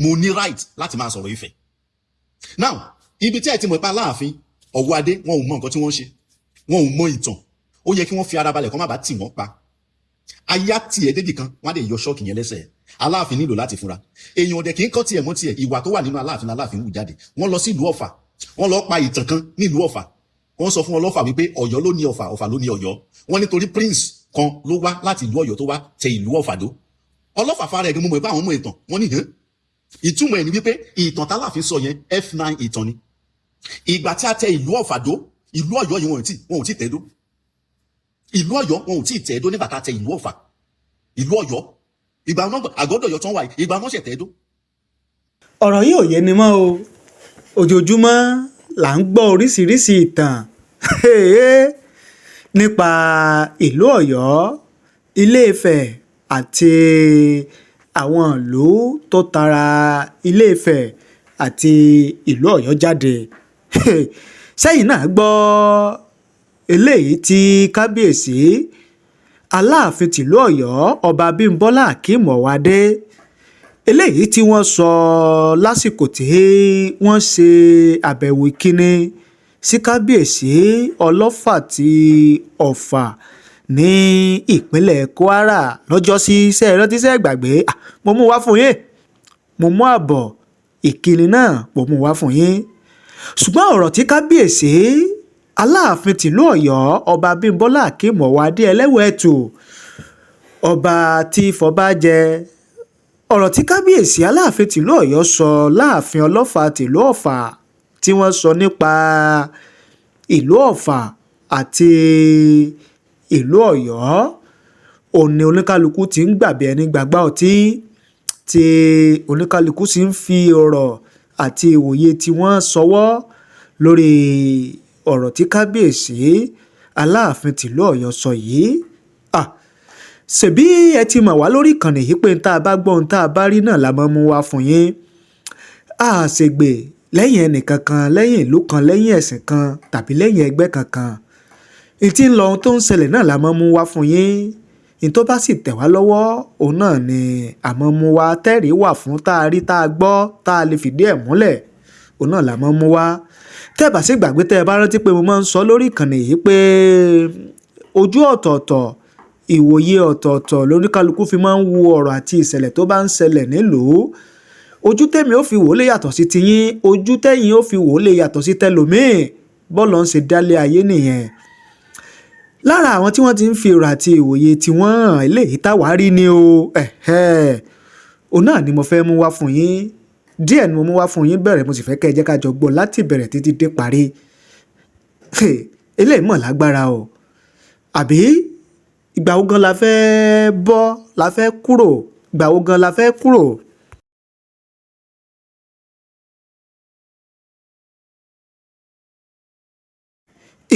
mo ní right láti máa sọ̀rọ̀ Ifẹ̀. Now ibi tí ẹ ti mọ̀ ipa Aláàfin Ọ̀wọ̀ Adé wọn ò mọ nǹkan tí wọ́n ṣe, wọn ò mọ ìtàn, ó yẹ kí wọ́n fi ara balẹ̀ kó má bàa tì wọ́n pa. Ayá tiẹ̀ dédì kan wọ́n á lè yọ ṣọ́ọ̀kì yẹn lẹ́sẹ̀. Aláàfin nílò láti fura. Èèyàn ọ̀dẹ̀ kì í kọ́ tiẹ̀ mọ́ tiẹ̀, ìwà tó wà nínú Aláàfin Aláàfin wù jáde. Wọ́n lọ sí ìlú Ọ̀fà, wọ́n lọ pa ìtàn kan nílùú Ọ̀fà. Wọ́n sọ fún Ọlọ́fà wípé Ọ̀yọ́ ló ní Ọ̀fà, Ọ̀fà ló ní Ọ̀yọ́. Wọ́n nítorí prince kan ló wá láti ìlú Ọ̀yọ́ tó wá tẹ ìlú Ọ̀fà dó. Ọlọ́fà fara ẹ̀gbẹ́ mọ̀ pé àwọn ọmọ ìtàn wọ́n ní ìtumọ̀ ẹ̀ ni wípé ìtàn táláàfin sọ yẹn F9 ìtàn ni. Ìgbà tí a tẹ ìlú Ọ̀fà dó, ìlú Ọ̀yọ́ yìí wọn ò tí tẹ̀ dó. Ìlú Ọ̀yọ́ wọn ò tí tẹ̀ dó nígbà tá a tẹ ìlú Ọ̀fà. Ìlú Ọ̀yọ́ ìgbà náà àgọ́dọ̀ Ọ̀yọ́ tán wà yìí, ìgbà náà ṣẹ̀ tẹ̀ dó. ọ̀rọ̀ yìí ò yé ni mọ́ o, ojoojúmọ́ là ń gbọ́ oríṣiríṣi ìtàn nípa ìlú Ọ̀yọ́, Ilé-Ifẹ̀ àti àwọn ìlú tó tara Ilé-Ifẹ̀ àti ìlú Ọ̀yọ́ jáde. Sẹ́yìn náà gbọ́ eléyìí tí kábíyèsí Aláàfin tìlú Ọ̀yọ́ Ọba Abímbọ́lá Akeem Ọ̀wọ̀ Adé eléyìí tí wọ́n sọ lásìkò tí wọ́n ṣe àbẹ̀wò ìkíni sí kábíyèsí Ọlọ́fà ti Ọ̀fà ní ìpínlẹ̀ Kwara lọ́jọ́sí sẹ́ẹ̀rọ́tísẹ́ gbàgbé. Mo mú wá fún yín, mo mú àbọ̀ ìkíni náà mo mú wá fún yín. Ṣùgbọ́n ọ̀rọ̀ tí kábíyèsí Aláàfin tìlú Ọ̀yọ́ Ọba Abímbọ́lá Akeem Ọ̀wọ̀ Adé ẹlẹ́wọ̀ ẹ̀tù ọba tí fọba jẹ, ọ̀rọ̀ tí kábíyèsí Aláàfin tìlú Ọ̀yọ́ sọ láàfin Ọlọ́fà tìlú Ọ̀fà tí wọ́n sọ nípa ìlú Ọ̀fà àti ìlú Ọ̀yọ́, òní oníkálukú ti ń gbàbí ẹni gbàgbá ọtí, tí oníkálukú sì ń fi ọ̀rọ̀ àti ìwòye tí wọ́n sọwọ́ lórí ọ̀rọ̀ tí kábíyèsí Aláàfin tìlú Ọ̀yọ́ sọ yìí. Ṣèbí ẹ ti mọ̀ wá lórí ìkànnì yìí pé tá a bá gbọ́ ohun tá a bá rí náà la máa mú wá fún yín. A ṣègbè lẹ́yìn ẹnìkankan, lẹ́yìn ìlú kan, lẹ́yìn ẹ̀sìn kan tàbí lẹ́yìn ẹgbẹ́ kankan. Ìtí ń lọ ohun tó ń ṣẹlẹ̀ náà la máa mú wá fún yín. Ìyẹn tó bá sì tẹ̀ wá lọ́wọ́ òun náà ni àmọ́ mú wá tẹ́rìí wà fún tá a rí tá a gbọ́ tá a lè fìdí ẹ̀ múlẹ̀, òun náà la máa mú wá. Tẹ́ ẹ bá sì gbàgbé, tẹ́ ẹ bá rántí pé mo máa ń sọ lórí ìkànnì yìí pé ojú ọ̀tọ̀ọ̀tọ̀, ìwòye ọ̀tọ̀ọ̀tọ̀ lóníkálukú fi máa ń wo ọ̀rọ̀ àti ìṣẹ̀lẹ̀ tó bá ń ṣẹlẹ̀ nílùú. Ojú tẹ̀mí ó fi wò lè yàtọ̀ sí tiyín, ojú tẹ̀yìn ó fi wò lè yàtọ̀ sí tẹlòmíì. Bọ́ọ̀lù ń ṣe dálé ayé nìyẹn. Lára àwọn tí wọ́n ti ń fi ọ̀rọ̀ àti ìwòye tí wọ́n hàn eléyìí táwa rí ni o. Òun náà ni mo fẹ́ mú wá fún yín. Díẹ̀ ni mo mú wá fún yín bẹ̀rẹ̀, mo sì fẹ́ kẹ́ ẹ jẹ́ ká jọ gbọ́ láti ìbẹ̀rẹ̀ títí dé parí. Eléyìí mọ̀ lágbára o. Àbí ìgbà wo gan la fẹ́ bọ́, la fẹ́ kúrò, ìgbà wo gan la fẹ́ kúrò.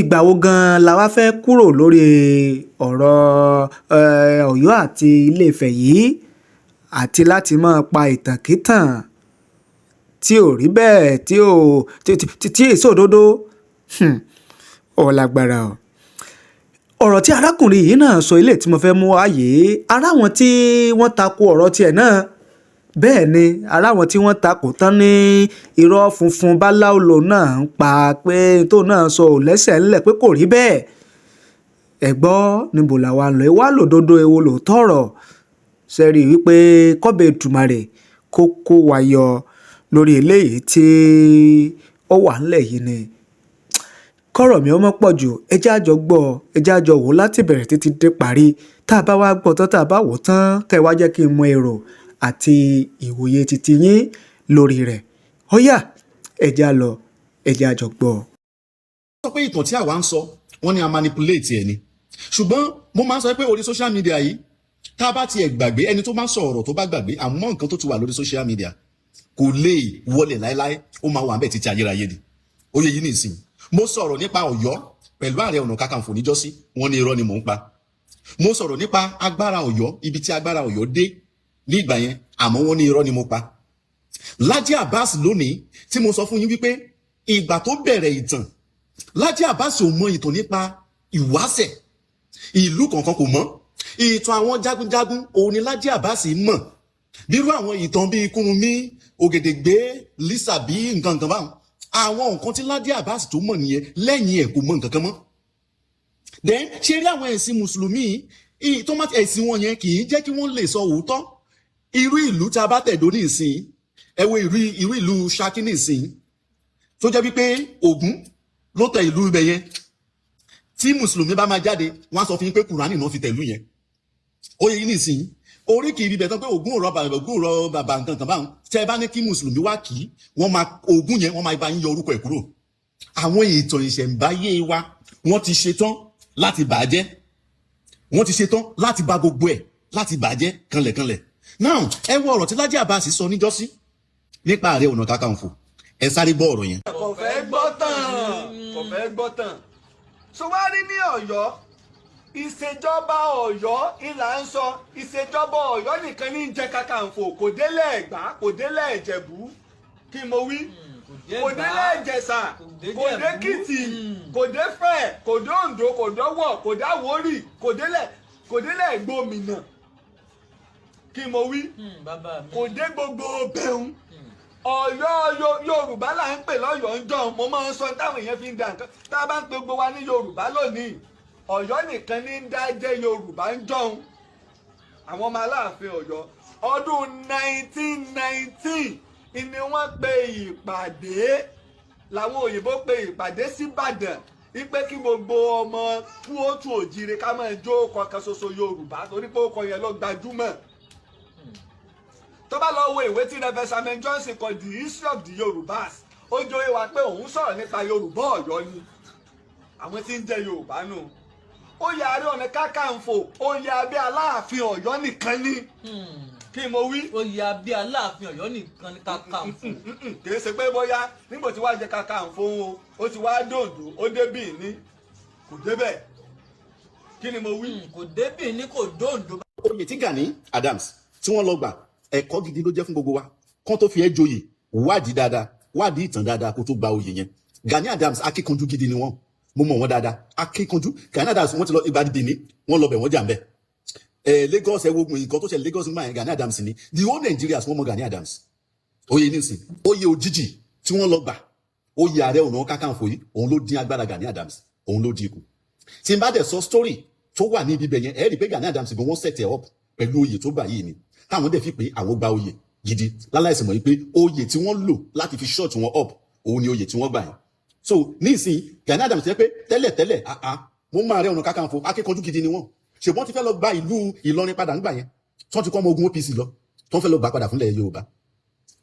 Ìgbà wo gan la wá fẹ́ kúrò lórí ọ̀rọ̀ Ọ̀yọ́ àti Ilé-Ifẹ̀ yìí, àti láti máa pa ìtànkítàn tí ò rí bẹ́ẹ̀, tí èso òdodo. Ó lágbára o. Ọ̀rọ̀ tí arákùnrin yìí náà sọ, ilé tí mo fẹ́ mú wáyé, ara wọn tí wọ́n tako ọ̀rọ̀ tiẹ̀ náà, bẹ́ẹ̀ ni ara wọn tí wọ́n tako tán ní irọ́ funfun báláwo lòun náà ń pa pé tó náà sọ ò lẹ́sẹ̀ ńlẹ̀ pé kò rí bẹ́ẹ̀. Ẹ gbọ́ níbo làwa lọ, ìwà lòdodo èwo lòótọ́ ọ̀rọ̀. Ṣe rí wípé kọ́bẹ̀ Èdùmàrè kó wa yọ lórí eléyìí tí ó wà ńlẹ̀ yìí ni. Kọ́rọ̀ mi ó mọ́ pọ̀ jù, ẹ jẹ́ àjọ gbọ́, ẹ jẹ́ àjọ wò láti bẹ̀rẹ̀ títí dé parí. Tá a bá wá gbọ́ tán, tá a bá wò tán, kẹ́ ẹ wá jẹ́ kí n mọ èrò àti ìwòye titi yín lórí rẹ̀. Ó yá, ẹ jẹ́ á lọ, ẹ jẹ́ àjọ gbọ́. Sọ pé ìtàn tí àwa ń sọ wọ́n ní a manipulate ẹ̀ ni, ṣùgbọ́n mo máa ń sọ pé orí social media yìí tá a bá tiẹ̀ gbàgbé, ẹni tó máa ń sọ ọ̀rọ̀ tó bá gbàgbé àmọ́ nǹkan tó ti wà lórí social media kò lè wọlé láéláé, ó máa wà ń bẹ̀ títí ayérayé ni. Ó yẹ yìí nìsín. Mo sọ̀rọ̀ nípa Ọ̀yọ́ pẹ̀lú Ààrẹ Ọ̀nà Kakanfò níjọ́sí, wọ́n ní irọ́ ni mò ń pa. Mo sọ̀rọ̀ nípa agbára Ọ̀yọ́, ibi tí agbára Ọ̀yọ́ dé ní ìgbà yẹn, àmọ́ wọ́n ní irọ́ ni mo pa. Lájí Abbas lónìí tí mo sọ fún yín wípé ìgbà tó bẹ̀rẹ̀ ìtàn, Lájí Abbas ò mọ ìtàn nípa ìwáṣẹ̀ ìlú kankan, kò mọ̀ ìtàn àwọn jagunjagun, òun ni Lájí Abbas mọ̀. bírú àwọn ìtàn bíi Kúrúnmí, Ògèdèngbé, Lísàbí nǹkan kan báwọn àwọn nǹkan tí Ládi Abbas tó mọ̀ nìyẹn, lẹ́yìn ẹ̀ kò mọ̀ nǹkan kan mọ́. then ṣe rí àwọn ẹ̀sìn mùsùlùmí tó má ẹ̀sìn wọn yẹn kì í jẹ́ kí wọ́n lè sọ òótọ́. irú ìlú tá a bá tẹ̀dó ní ìsìn, ẹ wo irú ìlú Ṣakí ní ìsìn tó jẹ́ wípé Ògún ló tẹ ìlú ibẹ̀ yẹn. tí mùsùlùmí bá máa jáde wọ́n á sọ fún yín pé Kùránì náà fi tẹ̀lú yẹn. ó yẹ yín ní ìsìn oríkì ibi bẹ̀ tán pé Ògún rọ bàbá nǹkan kan báwọn tẹ́ ẹ bá ní kí mùsùlùmí wá kì í wọ́n máa Ògún yẹn wọ́n máa bá yín yọ orúkọ ẹ̀ kúrò. àwọn ìtàn ìṣẹ̀ǹbáyé wa wọ́n ti ṣetán láti bàjẹ́, wọ́n ti ṣetán láti bà gbogbo ẹ̀ láti bàjẹ́ kanlẹ̀kanlẹ̀. now ẹ wo ọ̀rọ̀ tí Ládi Abbas sọ níjọ́sí nípa Ààrẹ Ọ̀nà Kakanfò, ẹ sáré gbọ́ ọ̀rọ̀ yẹn. kò fẹ́ gbọ́ tán so wá rí ní Ọ̀yọ́ ìṣèjọba Ọ̀yọ́ ìlà ń sọ ìṣèjọba Ọ̀yọ́ nìkan ní jẹ Kakanfò, kò délẹ̀ Ẹ̀gbá, kò délẹ̀ Ìjẹ̀bú, kí mo wí, kò délẹ̀ Ìjẹ̀ṣà, kò dé Èkìtì, kò dé Ifẹ̀, kò dé Oǹdó, kò dọ́wọ̀, kò dé Àwórì, kò délẹ̀ Ìgbòmìnà, kí mo wí, kò dé gbogbo bẹ̀rùn. Ọ̀yọ́ Yorùbá là ń pè lọ́yọ̀ọ́ ń jọ, mo máa ń sọ táwọn èèyàn fi ń da nǹkan tá a bá ń pe gbogbo wa ní Yorùbá lónìí, Ọ̀yọ́ nìkan ní ń dá jẹ́ Yorùbá ń jọun. àwọn ọmọ Aláàfin Ọ̀yọ́ ọdún 1919 ni wọ́n pe ìpàdé, làwọn òyìnbó pe ìpàdé sí Ìbàdàn wípé kí gbogbo ọmọ kóòtù òjìrè ká máa jó ọkọ̀ kan ṣoṣo Yorùbá, torí pé ọkọ̀ yẹn ló gbajúmọ̀. tó bá lọ wo ìwé tí Rev. Samuel Johnson kọ The History of the Yorùbás, ó jọyè wa pé òun sọ̀rọ̀ nípa Yorùbá Ọ̀yọ́ ni, àwọn tí ń jẹ́ Yorùbá nù. oyè Ààrẹ Ọ̀nà Kakanfò oyè abẹ́ Aláàfin Ọ̀yọ́ nìkan ni, kí mo wí. oyè abẹ́ Aláàfin Ọ̀yọ́ nìkan ni Kakanfò. kì í ṣe pé bóyá nígbà tí wàá jẹ Kakanfò o ó ti wá dòdò ó dé Bìíní, kò débẹ̀, kí ni mo wí. kò dé Bìíní, kò dòdò. oyè tí Gani Adams tí wọ́n lọ gbà, ẹ̀kọ́ gidi ló jẹ́ fún gbogbo wa. kán tó fi ẹ́ joyè, wádìí dáadáa, wádìí ìtàn dáadáa kó tó gba oyè yẹn. Gani Adams akíkanjú gidi ni wọ́n, mo mọ̀ wọ́n dáadáa, akíkanjú. Gani Adams wọ́n ti lọ ìgbà Benin, wọ́n lọ bẹ̀ wọ́n jà ń bẹ̀. Lagos ẹ̀wọ̀gùn nǹkan tó ṣẹlẹ̀ Lagos nígbà yẹn Gani Adams ni the whole Nigerians wọ́n mọ̀ Gani Adams. oyè nísìn oyè òjijì tí wọ́n lọ gbà, oyè Ààrẹ Ọ̀nà Kakanfò yìí òun ló dín agbára Gani Adams, òun ló dín ikú. tí n bá dẹ̀ sọ story tó wà ní ibi bẹ̀ yẹn ẹ rí i pé Gani Adams gan wọ́n set up pẹ̀lú oyè tó gbà yìí ni, táwọn dẹ̀ fi pé àwọn gba oyè gidi láláìsí mọ̀ yìí pé oyè tí wọ́n lò láti fi short wọn up òun ni oyè tí wọ́n gbà yẹn. so nísìn Gani Adams jẹ́ pé tẹ́lẹ̀ wọ́n máa Ààrẹ Ọ̀nà Kakanfò akíkanjú gidi ni wọ́n, ṣùgbọ́n ti fẹ́ lọ gba ìlú Ìlọrin padà ńgbà yẹn, tí wọ́n ti kọ́ ọmọ ogun OPC lọ, tí wọ́n fẹ́ lọ gbà padà fúnlẹ̀ Yorùbá.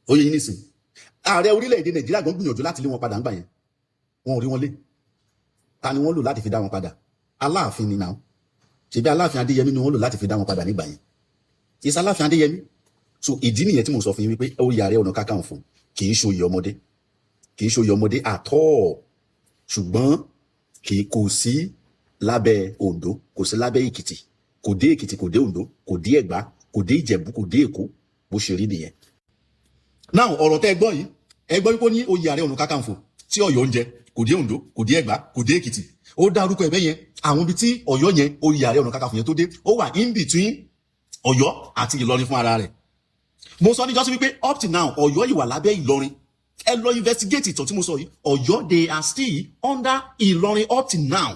oyè yìí nísìn ààrẹ orílẹ̀-èdè Nàìjíríà gan gbìyànjú láti lé wọn padà ńgbà yẹn, wọn ò rí wọn lé. ta ni wọ́n lò láti fi dá wọn padà? Aláàfin ni náà, ṣebí Aláàfin Adéyẹmí ni wọ́n lò láti fi dá wọn padà nígbà yẹn, ìsà Aláàfin Adéyẹmí. so ìdí nìyẹn tí mo sọ fún yín wípé oyè Ààrẹ Ọ̀nà Kakanfò kì í ṣoyè ọmọdé, kì í ṣoyè ọmọdé àtọ́, ṣùgbọ́n kò sí lábẹ́ Oǹdó, kò sí lábẹ́ Èkìtì, kò dé Èkìtì, kò dé Oǹdó, kò dé Ẹ̀gbá, kò dé Ìjẹ̀bú, kò dé Èkó, bó ṣe rí nìyẹn. now ọ̀rọ̀ tẹ́ ẹ gbọ́ yìí, ẹ gbọ́ wípé ó ní oyè Ààrẹ Ọ̀nà Kakanfò tí Ọ̀yọ́ ń jẹ, kò dé Oǹdó, kò dé Ẹ̀gbá, kò dé Èkìtì, ó dárúkọ ẹ̀bẹ̀ yẹn àwọn ibi tí Ọ̀yọ́ yẹn oyè Ààrẹ Ọ̀nà Kakanfò yẹn tó dé, ó wà in between Ọ̀yọ́ àti Ìlọrin fún ara rẹ̀. mo sọ níjọ́sí wípé up to now Ọ̀yọ́ yìí wà lábẹ́ Ìlọrin, ẹ lọ investigate ìtàn tí mo sọ yìí, Ọ̀yọ́ they are still under Ìlọrin up to now.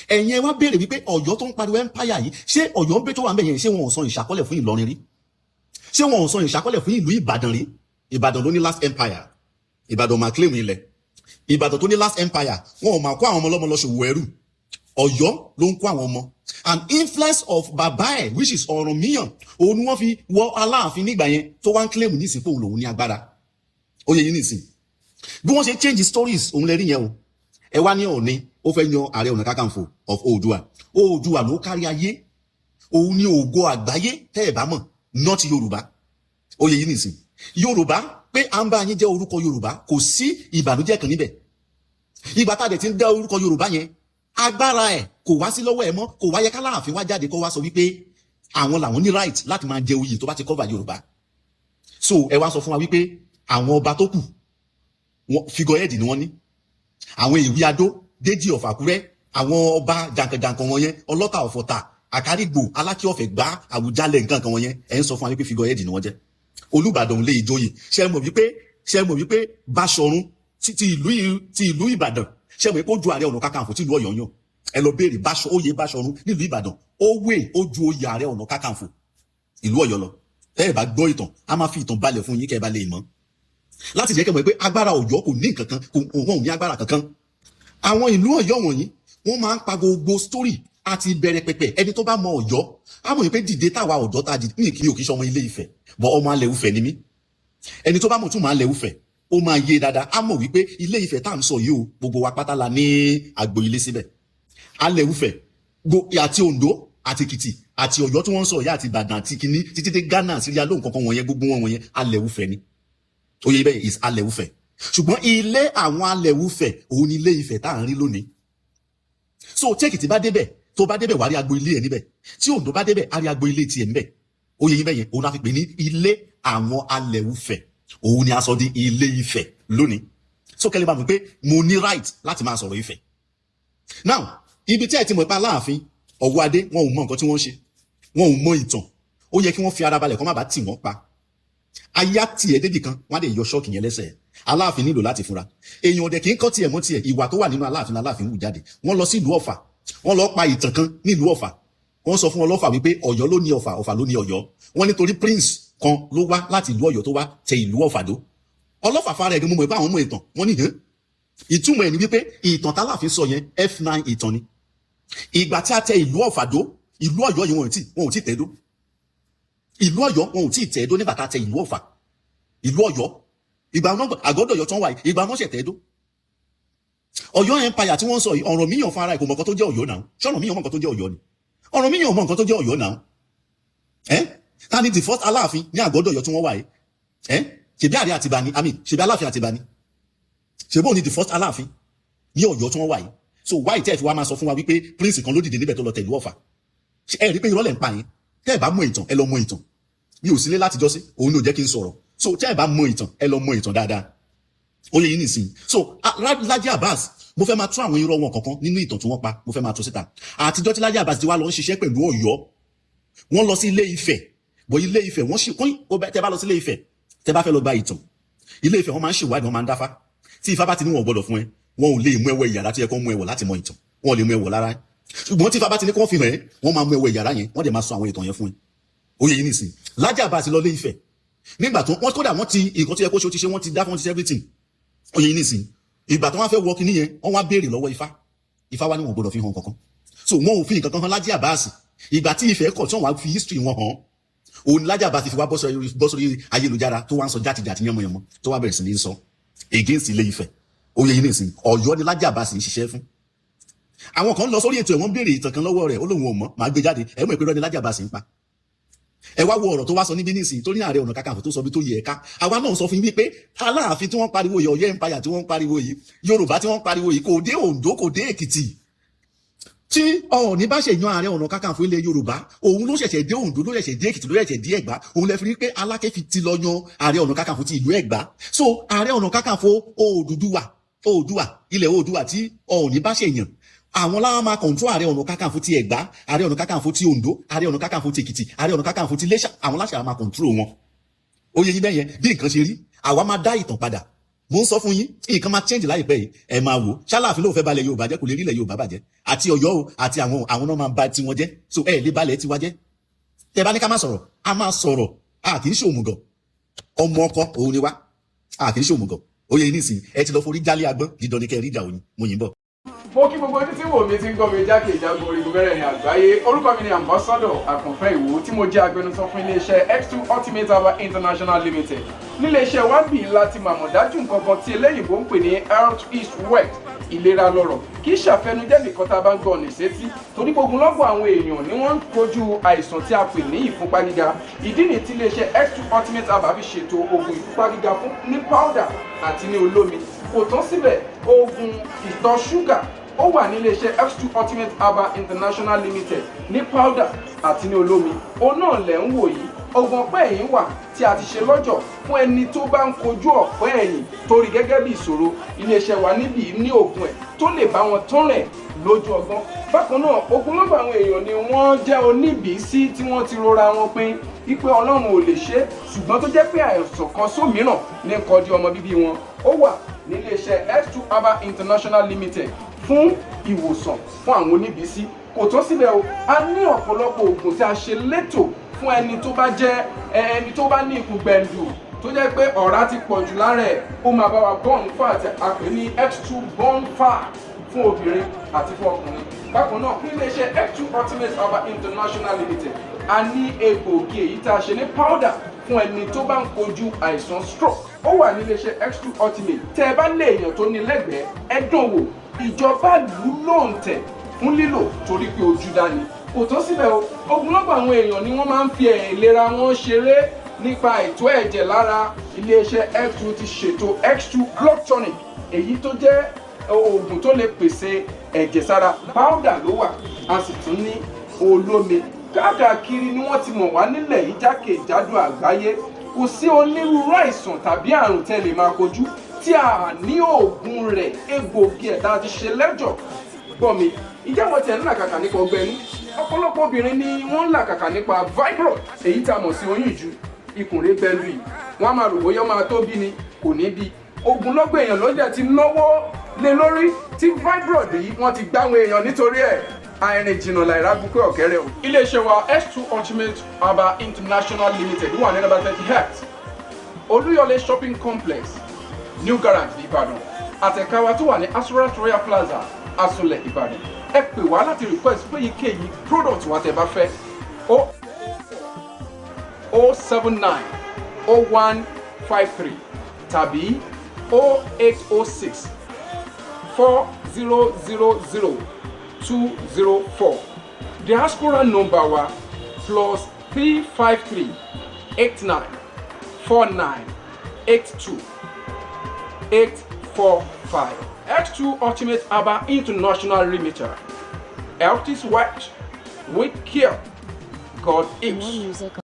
ẹ̀yin ẹ wá béèrè wípé Ọ̀yọ́ tó ń pariwo empire yìí, ṣé Ọ̀yọ́ ń bẹ tó wà ń bẹ yẹn, ṣé wọn ò sọ ìṣàkọlẹ̀ fún Ìlọrin rí? ṣé wọn ò sọ ìṣàkọlẹ̀ fún ìlú Ìbàdàn rí? Ìbàdàn ló ní last empire, Ìbàdàn máa claim ilẹ̀, Ìbàdàn tó ní last empire wọn ò máa kó àwọn ọmọ ọlọ́mọ lọ ṣòwò ẹrú, Ọ̀yọ́ ló ń kó àwọn ọmọ. and influence of bàbá ẹ̀ which is Ọ̀rànmíyàn òun ni wọ́n fi wọ Aláàfin nígbà yẹn tó wá ń claim nísìnyí pé òun lòun ní agbára. ó yẹ yín nísìn bí wọ́n ṣe change stories òun lẹ rí yẹn o. ẹ wá ní Ọọ̀ni ó fẹ́ yan Ààrẹ Ọ̀nà Kakanfò of Oòduà ló kárí ayé, òun ni ògo àgbáyé tẹ́ ẹ̀ bá mọ̀, not Yorùbá. ó yẹ yín nísìn Yorùbá pé à ń bá yín jẹ́ orúkọ Yorùbá kò sí ìbànújẹ́ kan níbẹ̀. ìgbà tá a dẹ̀ ti ń dá orúkọ Yorùbá yẹn agbára ẹ̀ kò wá sí lọ́wọ́ ẹ̀ mọ́, kò wáyé k'Aláàfin wá jáde kó wá sọ wípé àwọn làwọn ní right láti máa jẹ oyè tó bá ti cover Yorùbá. so ẹ wá sọ fún wa wípé àwọn ọba tó kù figurehead ni wọ́n ní, àwọn Ìwí Adó, Déjì of Àkúrẹ́, àwọn ọba jàǹkànjàǹkàn wọn yẹn, Ọlọ́ta of Ọ̀tà, àkárìgbò alákíọ̀fẹ́ gbá àwùjalẹ̀ nǹkan kan wọ̀nyẹn ẹ̀ ń sọ fún wa wípé figure head ni wọ́n jẹ́. Olúbàdàn lè ìjòyè ṣe mọ̀ wípé Báṣọ̀run ti ìlú Ìbàdàn ṣe mọ̀ wípé ó ju Ààrẹ Ọ̀nà Kakanfò tí ìlú Ọ̀yọ́ yàn. Ẹ lọ béèrè oyè Báṣọ̀run nílùú Ìbàdàn ó ju oyè Ààrẹ Ọ̀nà Kakanfò ìlú Ọ̀yọ́ lọ. Tẹ́ ẹ bá gbọ́ ìtàn a máa fi ìtàn balẹ̀ fún yín kẹ́ ẹ bá lè mọ̀ láti jẹ́ kẹ́ mọ̀ pé agbára Ọ̀yọ́ kò ní nǹkan kan wọn ò ní agbára kankan. Àwọn ìlú Ọ̀yọ́ wọ̀nyí wọ́n máa ń pa gbogbo story àti ìbẹ̀rẹ̀ pẹ̀pẹ̀ ẹni tó bá mọ Ọ̀yọ́ á mọ̀ pé dìde táwa ọ̀dọ́ ta dìde ní kí o kì í ṣọmọ Ilé Ifẹ̀ bọ́ ọmọ Alẹ́ Ifẹ̀ ni mí. Ẹni tó bá mọ̀ tún máa Alẹ́ Ifẹ̀ ó máa yé dáadáa á mọ̀ wípé Ilé Ifẹ̀ tá à ń sọ yìí o gbogbo wa pátá la ní agbo ilé síbẹ̀. Alẹ́ Ifẹ̀ àti Oǹdó àti Èkìtì àti Ọ̀yọ́ tí wọ́n ń sọ yìí àti Ìbàdàn àti kìíní títí dé Ghana Syria lóhùn kankan wọ̀nyẹn gbogbo wọn wọ̀nyẹn Alẹ́ Ifẹ̀ ni. Oyè bẹ́ẹ̀ is Alẹ́ Ifẹ̀. Ṣùgbọ́n ilé àwọn Alẹ́ Ifẹ̀ òun ni Ilé Ifẹ̀ tá à ń rí lónìí. So tí Èkìtì bá débẹ̀ tó bá débẹ̀ wà á rí agbo ilé ẹ̀ níbẹ̀ tí Oǹdó bá débẹ̀ á rí agbo ilé tiẹ̀ níbẹ̀. Oyè yín bẹ́yẹn òun á fi pè ní ilé àwọn Alẹ́ Ifẹ̀ òun ni a sọ di Ilé Ifẹ̀ lónìí. So kẹ́lẹ́ bá mi pé mo ní right láti máa sọ̀rọ̀ Ifẹ̀. Now ibi tí ẹ ti mọ̀ ipa Aláàfin Ọ̀wọ́adé wọn ò mọ nǹkan tí wọ́n ṣe wọn ò mọ ìtàn ó yẹ kí wọ́n fi ara balẹ̀ kó má bàa tì wọ́n pa. Aya tiẹ̀ débì kan wọ́n á lè yọ ṣọ́ọ̀kì yẹn lẹ́sẹ̀ Aláàfin nílò láti fura. Èèyàn ọ̀dẹ̀ kì í kọ́ tiẹ̀ mọ́ tiẹ̀ ìwà tó wà nínú Aláàfin wù jáde. Wọ́n lọ sí ìlú Ọ̀fà wọ́n lọ pa ìtàn kan nílùú Ọ̀fà wọ́n sọ fún Ọlọ́fà wípé Ọ̀yọ́ ló ní Ọ̀fà Ọ̀fà ló ní Ọ̀yọ́ wọ́n nítorí prince kan ló wá láti ìlú Ọ̀yọ́ tó wá tẹ ìlú Ọ̀fà dó. Ọlọ́fà fara ẹ̀gbẹ́ mọ̀ pé àwọn ọmọ ìtàn wọ́n ní ìtumọ̀ ẹ̀ ní wípé ìtàn táláàfin sọ yẹn F9 ìtàn ni. Ìgbà tí a tẹ ìlú Ọ̀fà dó ìlú Ọ̀yọ́ yìí wọn ò tí tẹ̀ dó ìlú Ọ̀yọ́ wọn ò tí tẹ̀ dó nígbà tá a tẹ ìlú Ọ̀fà ìlú Ọ̀yọ́ ìgbà náà àgọ́dọ̀ Ọ̀yọ́ tán wáyé ìgbà náà ṣẹ̀ tẹ̀ dó. Ọ̀yọ́ empire tí wọ́n sọ yìí ọ̀rọ̀ míyàn fara ẹ̀ kò mọ̀ nǹkan tó jẹ́ Ọ̀yọ́ náà ṣọ́nà míyàn mọ̀ nǹkan tó jẹ́ Ọ̀yọ́ ni ọ̀rọ̀ míyàn mọ̀ nǹkan tó jẹ́ Ọ̀yọ́ náà ta ni the first Aláàfin ní àgọ́dọ̀ Ọ̀yọ́ tí wọ́n wáyé ṣebí Ààrẹ Àtìbà ni ṣebí Aláàfin Àtìbà ni ṣebí òun ni the first Aláàfin ní Ọ̀yọ́ tí wọ́n wáyé. So why tẹ́ ẹ̀ fi wá máa sọ fún wa wípé prince kan ló dìde níbẹ̀ tó lọ tẹ̀lú Ọ̀fà ẹ rí pé irọ́ lẹ̀ ń pa yín tẹ́ ẹ̀ bá mọ ìtàn ẹ lọ mọ ìtàn mi ò sílé láti jọ́sí òun ni ò jẹ́ kí n sọ̀rọ̀ so tẹ́ ẹ̀ bá mọ ìtàn ẹ lọ mọ ìtàn dáadáa ó yẹ yín nìsín. So Lájí Abbas mo fẹ́ máa tún àwọn irọ́ wọn kankan nínú ìtàn tí wọ́n pa mo fẹ́ máa tún síta. Àtijọ́ tí Lájí Abbas ti wá lọ ń ṣiṣẹ́ pẹ̀lú Ọ̀yọ́ wọ́n lọ sí Ilé Ifẹ̀ bọ̀ Ilé Ifẹ̀ wọ́n tẹ́ bá lọ sí Ilé Ifẹ̀ tẹ́ bá fẹ́ lọ gba ìtàn Ilé Ifẹ̀ wọ́n máa ń ṣèwádìí wọ́n máa ń dáfá tí Ifá bá ti ní wọn ò gbọdọ̀ fún ẹ wọn ò lè mú ẹwọ ìyàrá tó yẹ kó mú ẹwọ láti mọ ìtàn wọn ò lè mú ẹwọ lára ṣùgbọ́n tí Ifá bá ti ní kó fi hàn ẹ́ wọ́n máa mú ẹwọ ìyàrá yẹn wọ́n dẹ̀ máa sọ àwọn ìtàn yẹn fún ẹ. Ó yẹ yín nìsín Lájí Abbas lọ Ilé Ifẹ̀ nígbà tó wọ́n kódà wọ́n ti nǹkan tó yẹ kó ṣe ó ti ṣe wọ́n ti dá fún ti everything. Ó yẹ yín nìsín ìgbà tó wọ́n fẹ́ wọ kíní yẹn wọ́n wá béèrè lọ́wọ́ Ifá wá ní wọn gbọdọ̀ fi hàn kankan so wọn ò fi nǹkan kan hàn Lájí Abbas ìgbà tí Ifẹ̀ kọ̀ tí wọ́n wá fi history wọn hàn òun Lájí Abbas fi wá bọ́ sórí ayélujára tó wá ń sọ játijàti yánmọ̀yánmọ̀ tó wá bẹ̀rẹ̀ sí ní sọ against Ilé Ifẹ̀. Ó yẹ yín nìsín Ọ̀yọ́ ni Lájí Abbas ń ṣiṣẹ́ fún. Àwọn kan lọ sórí ètò ẹ̀ wọ́n béèrè ìtàn kan lọ́wọ́ rẹ̀ ó lóun ò mọ̀ máa gbé jáde ẹ̀ mọ̀ ìpínlẹ̀ Lájí Abbas ń pa. Ẹ wá wo ọ̀rọ̀ tó wá sọ níbí nísìn tó ní Ààrẹ Ọ̀nà Kakanfò tó sọ bí tó yẹ ká àwa náà sọ fún yín wípé Aláàfin tí wọ́n pariwo yìí Ọ̀yọ́ empire tí wọ́n pariwo yìí Yorùbá tí wọ́n pariwo yìí kò dé Oǹdó kò dé Èkìtì. Tí Ọọ̀ni bá ṣe yan Ààrẹ Ọ̀nà Kakanfò ilẹ̀ Yorùbá òun ló ṣẹ̀ṣẹ̀ dé Oǹdó ló ṣẹ̀ṣẹ̀ dé Èkìtì ló ṣẹ̀ṣẹ̀ dé Ẹ̀gbá òun lẹ fi rí pé Aláké fi ti lọ yan Ààrẹ Ọ̀nà Kakanfò ti ìlú Ẹ̀gbá. So Ààrẹ Ọ̀nà Kakanfò Oòduà ilẹ̀ Oòduà tí Ọọ̀ni bá ṣe yàn àwọn láwọn máa kọ̀ǹtró Ààrẹ Ọ̀nà Kakanfò ti Ẹ̀gbá Ààrẹ Ọ̀nà Kakanfò ti Oǹdó Ààrẹ Ọ̀nà Kakanfò ti Èkìtì Ààrẹ Ọ̀nà Kakanfò ti Iléṣà àwọn láṣà máa kọ̀ǹtró wọn. Ó yẹ yín bẹ́yẹn bí nǹkan ṣe rí àwa máa dá ìtàn padà mo ń sọ fún yín nǹkan máa change láìpẹ́ yìí ẹ máa wò ṣáláàfin ló fẹ́ balẹ̀ Yorùbá jẹ́ kò lè rí ilẹ̀ Yorùbá bàjẹ́ àti Ọ̀yọ́ o àti àwọn náà máa ba tiwọn jẹ́ so ẹ lè balẹ̀ tiwa jẹ́ tẹ bá ní ká má sọ̀rọ̀ a máa sọ̀rọ̀ a kì í ṣe òmùgọ̀ ọmọ ọkọ òun ni wá a kì í ṣe òmùgọ̀ ó yẹ yín nísìnyí ẹ ti lọ forí jálé agbọ́n dídán ní kẹ́ rí ìjà òyìn mo yìn bọ̀. Mo kí gbogbo ojú tí wò mí ti ń gbọ́ mi jákèjádò orígun mẹ́rẹ̀ẹ̀rin àgbáyé orúkọ mi ni ambassador Àkànfẹ́ Ìwò tí mo jẹ́ agbẹnusọ fún iléeṣẹ́ X2 Ultimate Herbal International Limited níléeṣẹ́ wa bí láti màmọ̀ dájú nǹkan kan tí eléyìnbó ń pè ní health is wealth ìlera lọ́rọ̀ kì í ṣàfẹnujẹ́ nìkan tá a bá ń gbọ́ ọ̀nì sétí torí gbogbo lọ́gbọ̀n àwọn èèyàn ni wọ́n ń kojú àìsàn tí a pè ní ìfúnpá gíga ìdí nìyí tí iléeṣẹ́ X2 Ultimate Herbal fi ṣètò oògùn ìfúnpá gíga fún ní powder àti ní olómi kò tán síbẹ̀ oògùn ìtọ̀ ṣúgà ó wà ní iléeṣẹ́ X2 Ultimate Herbal International Limited ní powder àti ní olómi òun náà lẹ̀ ń wò yìí oògùn ọ̀pẹ́ ẹ̀yìn wà tí a ti ṣe lọ́jọ̀ fún ẹni tó bá ń kojú ọ̀pẹ́ ẹ̀yìn torí gẹ́gẹ́ bí ìṣòro iléeṣẹ́ wa níbí ní oògùn ẹ̀ tó lè bá wọn tán rẹ̀ lójú ọgbọ́n. Bákan náà ogunlọ́gọ̀ àwọn èèyàn ni wọ́n jẹ́ oníbìísí tí wọ́n ti rora wọn pin wípé Ọlọ́run ò lè ṣe, ṣùgbọ́n tó jẹ́ pé àìsàn kan sómìíràn ní kọjú ọmọ bíbí wọn. Ó wà nílé iṣẹ́ X2 Herbal International Limited fún ìwòsàn fún àwọn oníbìísí. Kò tó síbẹ̀ o, a ní ọ̀pọ̀lọpọ̀ oògùn tí a ṣe létò fún ẹni tó bá jẹ́ ẹni tó bá ní ikùn gbẹ̀ndù tó jẹ́ pé ọ̀rá ti pọ̀ jù lára ẹ̀, ó máa bá wa burn fat, a pè ní X2 burn fat fún obìnrin àti fún ọkùnrin. Bákan náà fún iléeṣẹ́ X2 Ultimate Herbal International Limited a ní egbòogi èyí tá a ṣe ní powder fún ẹni tó bá ń kojú àìsàn stroke. Ó wà ní iléeṣẹ́ X2 Ultimate. Tẹ́ ẹ bá lé èèyàn tó ní lẹ́gbẹ̀ẹ́ ẹ dán wò, ìjọba lù ú lóǹtẹ̀ fún lílò torí pé ojú dání. Kò tó síbẹ̀ o, ogunlọ́gọ̀ àwọn èèyàn ni wọ́n máa ń fi ìlera wọn ṣeré nípa ètò ẹ̀jẹ̀ lára. Iléeṣẹ́ X2 ti ṣètò X2 blood tonic èyí tó jẹ́ oògùn tó lè pèsè ẹ̀jẹ̀ sára. Powder ló wà, a sì tún ní olómi. Káàkiri ni wọ́n ti mọ̀ wá nílẹ̀ yìí jákèjádò àgbáyé. Kò sí onírúurú àìsàn tàbí àrùn tẹ́ lè máa kojú tí a ní oògùn rẹ̀, egbòogi ẹ̀ tá a ti ṣe lẹ́jọ̀. Gbọ́ mi, ìjẹ́ wọ́n tiẹ̀ ń làkàkà nípa ọgbẹ́ inú. Ọ̀pọ̀lọpọ̀ obìnrin ni wọ́n ń làkàkà nípa fibroid èyí tá a mọ̀ sí oyún ìju, ikùnrin gbẹ̀ndù yìí. Wọ́n á máa rò bóyá ó máa tó bí ni, kò ní bí. Ogunlọ́gọ̀ èèyàn ló jẹ́ ti náwó lé lórí tí fibroid yìí wọ́n ti gbáwọn èèyàn nítorí ẹ̀. Àìrìn jìnnà láìra bukú ọ̀kẹ́rẹ́ o. Iléeṣẹ́ wa X2 Ultimate Herbal International Limited wà ní number 30 Olúyọ̀lé Shopping Complex, New Garage Ìbàdàn. Àtẹ̀ka wa tó wà ní Assurance Royal Plaza, Asolẹ̀ Ìbàdàn. Ẹ pè wá láti request fún èyíkéyìí product wa tẹ́ bá fẹ́. 079 0153 tàbí 0806 4000 204. Diaspora number wa +353 89 49 82 845. X2 Ultimate Herbal International Limited. Health is wealth with care. God is.